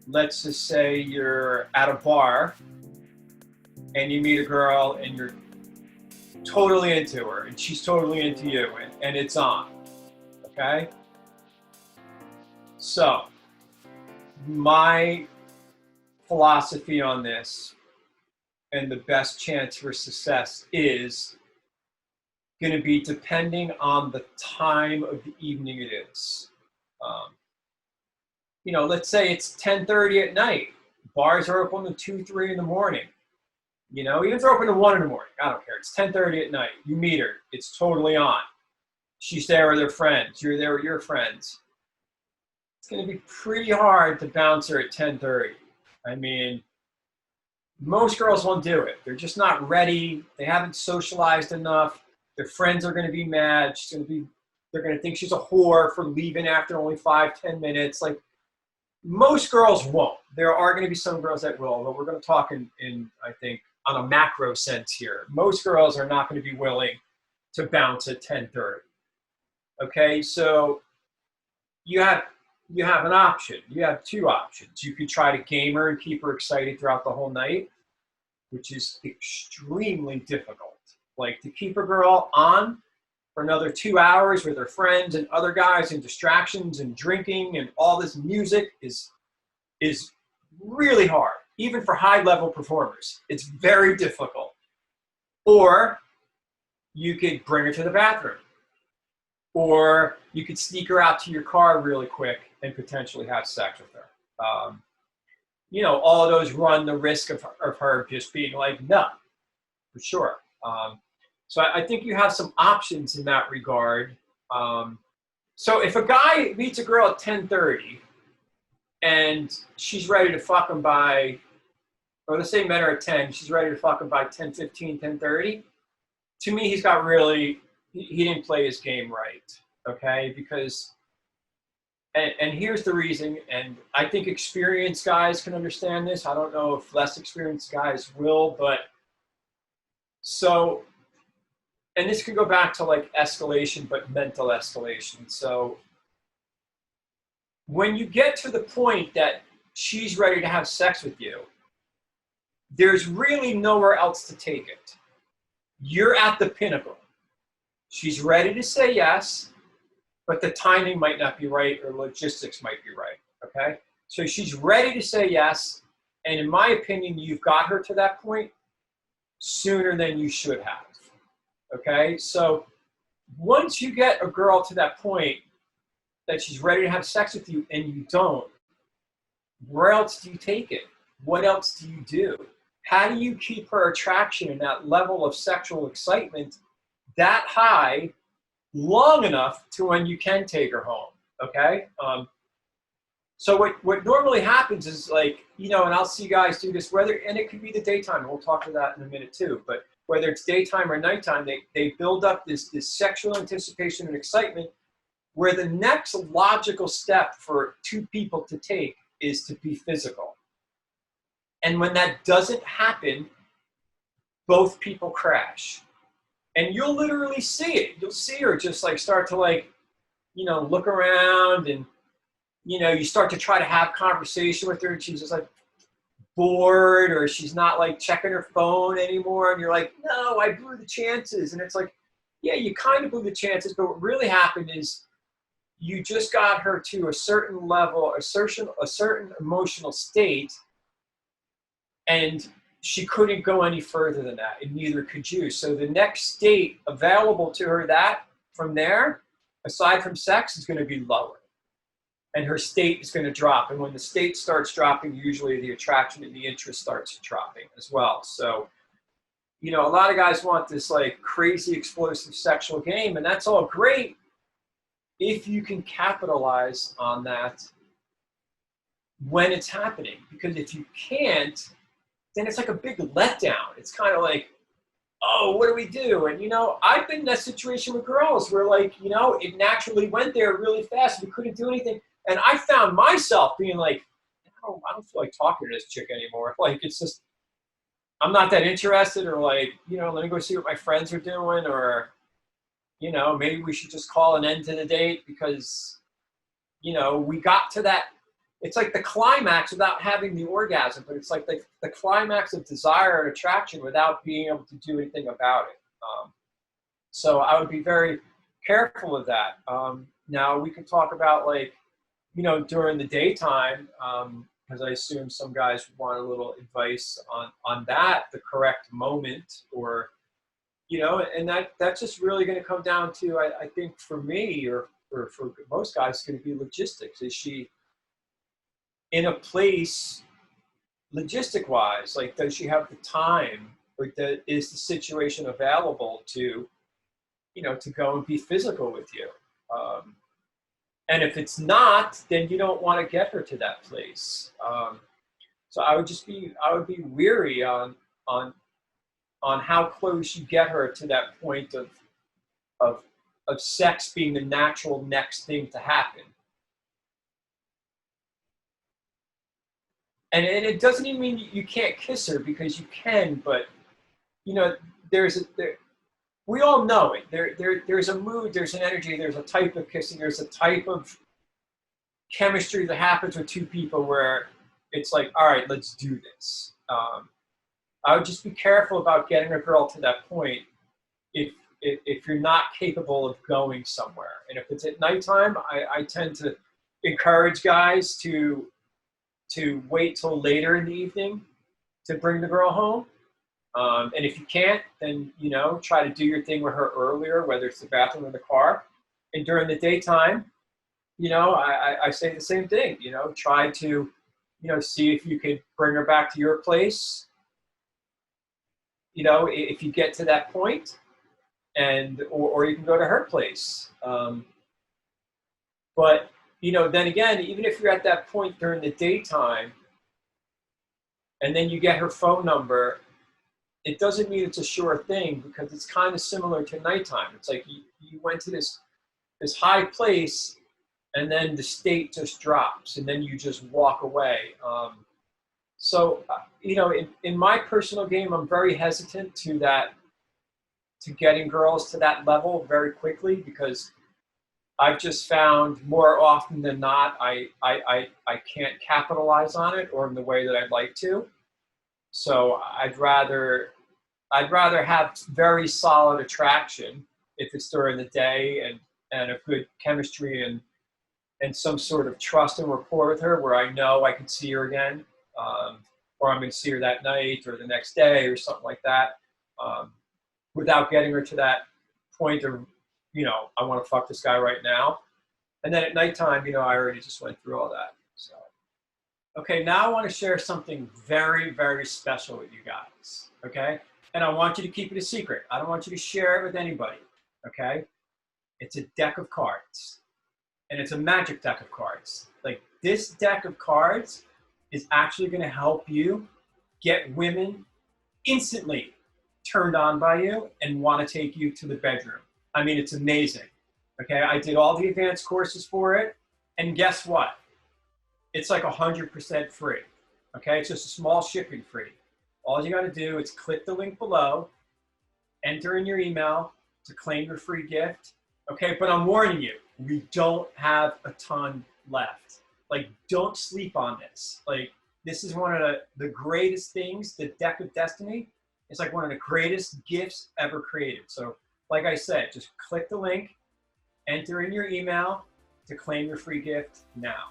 let's just say you're at a bar and you meet a girl and you're totally into her and she's totally into you, and it's on, okay? So my philosophy on this and the best chance for success is going to be depending on the time of the evening it is. Let's say it's 10:30 at night. Bars are open to 2, 3 in the morning. Even if they're open to 1 in the morning, I don't care. It's 10:30 at night. You meet her. It's totally on. She's there with her friends. You're there with your friends. It's going to be pretty hard to bounce her at 10:30. I mean, most girls won't do it. They're just not ready. They haven't socialized enough. Their friends are going to be mad. They're going to think she's a whore for leaving after only 5, 10 minutes. Like, most girls won't. There are going to be some girls that will, but we're going to talk in I think, on a macro sense here. Most girls are not going to be willing to bounce at 10:30. Okay, so you have an option. You have 2 options. You could try to game her and keep her excited throughout the whole night, which is extremely difficult. Like, to keep a girl on for another 2 hours with her friends and other guys and distractions and drinking and all this music is really hard, even for high-level performers. It's very difficult. Or you could bring her to the bathroom. Or you could sneak her out to your car really quick and potentially have sex with her. All of those run the risk of her just being like, no, for sure. So I think you have some options in that regard. So if a guy meets a girl at 10:30 and she's ready to fuck him by, or let's say men are at 10, she's ready to fuck him by 10:15, 10:30, to me, he didn't play his game right, okay? Because, and here's the reason, and I think experienced guys can understand this. I don't know if less experienced guys will, but so, and this can go back to like escalation, but mental escalation. So when you get to the point that she's ready to have sex with you, there's really nowhere else to take it. You're at the pinnacle. She's ready to say yes, but the timing might not be right or logistics might be right, okay? So she's ready to say yes, and in my opinion, you've got her to that point sooner than you should have, okay? So once you get a girl to that point that she's ready to have sex with you and you don't, where else do you take it? What else do you do? How do you keep her attraction and that level of sexual excitement that high long enough to when you can take her home, okay? So what normally happens is, like, and I'll see guys do this, and it could be the daytime, and we'll talk to that in a minute too, but whether it's daytime or nighttime, they build up this sexual anticipation and excitement where the next logical step for 2 people to take is to be physical. And when that doesn't happen, both people crash. And you'll literally see it. You'll see her just like start to look around, and, you start to try to have conversation with her and she's just like bored, or she's not like checking her phone anymore. And you're like, no, I blew the chances. And it's like, yeah, you kind of blew the chances, but what really happened is you just got her to a certain level, a certain emotional state, and she couldn't go any further than that, and neither could you. So the next state available to her from there, aside from sex, is going to be lower. And her state is going to drop. And when the state starts dropping, usually the attraction and the interest starts dropping as well. So, a lot of guys want this like crazy explosive sexual game, and that's all great if you can capitalize on that when it's happening. Because if you can't, then it's like a big letdown. It's kind of like, oh, what do we do? And, I've been in that situation with girls where, like, it naturally went there really fast. We couldn't do anything. And I found myself being like, I don't feel like talking to this chick anymore. Like, it's just, I'm not that interested, or like, let me go see what my friends are doing, or, maybe we should just call an end to the date because, we got to that. it's like the climax without having the orgasm, but it's like the climax of desire and attraction without being able to do anything about it. So I would be very careful of that. Now we could talk about, like, during the daytime, because I assume some guys want a little advice on that, the correct moment, or, and that's just really going to come down to, I think for me, or for most guys, it's going to be logistics. Is she in a place, logistic wise, like, does she have the time, or is the situation available to, to go and be physical with you? And if it's not, then you don't want to get her to that place. So I would be weary on how close you get her to that point of sex being the natural next thing to happen. And it doesn't even mean you can't kiss her, because you can, but we all know it. There's a mood, there's an energy, there's a type of kissing, there's a type of chemistry that happens with two people where it's like, all right, let's do this. I would just be careful about getting a girl to that point if you're not capable of going somewhere. And if it's at nighttime, I tend to encourage guys to wait till later in the evening to bring the girl home. And if you can't, then, try to do your thing with her earlier, whether it's the bathroom or the car. And during the daytime, I say the same thing, try to, see if you could bring her back to your place, if you get to that point, or you can go to her place. But, then again, even if you're at that point during the daytime, and then you get her phone number, it doesn't mean it's a sure thing, because it's kind of similar to nighttime. It's like you went to this high place, and then the state just drops, and then you just walk away. So, in my personal game, I'm very hesitant to getting girls to that level very quickly, because I've just found more often than not, I can't capitalize on it, or in the way that I'd like to. So I'd rather have very solid attraction if it's during the day, and a good chemistry and some sort of trust and rapport with her, where I know I can see her again, or I'm going to see her that night or the next day or something like that, without getting her to that point of, I want to fuck this guy right now. And then at nighttime, I already just went through all that. So, okay, now I want to share something very, very special with you guys, okay? And I want you to keep it a secret. I don't want you to share it with anybody, okay? It's a deck of cards. And it's a magic deck of cards. Like, this deck of cards is actually going to help you get women instantly turned on by you and want to take you to the bedroom. I mean, it's amazing. Okay, I did all the advanced courses for it, and guess what? It's like 100% free. Okay, it's just a small shipping fee. All you got to do is click the link below, enter in your email to claim your free gift. Okay, but I'm warning you, we don't have a ton left. Like, don't sleep on this. Like, this is one of the greatest things. The Deck of Destiny is like one of the greatest gifts ever created. So, like I said, just click the link, enter in your email to claim your free gift now.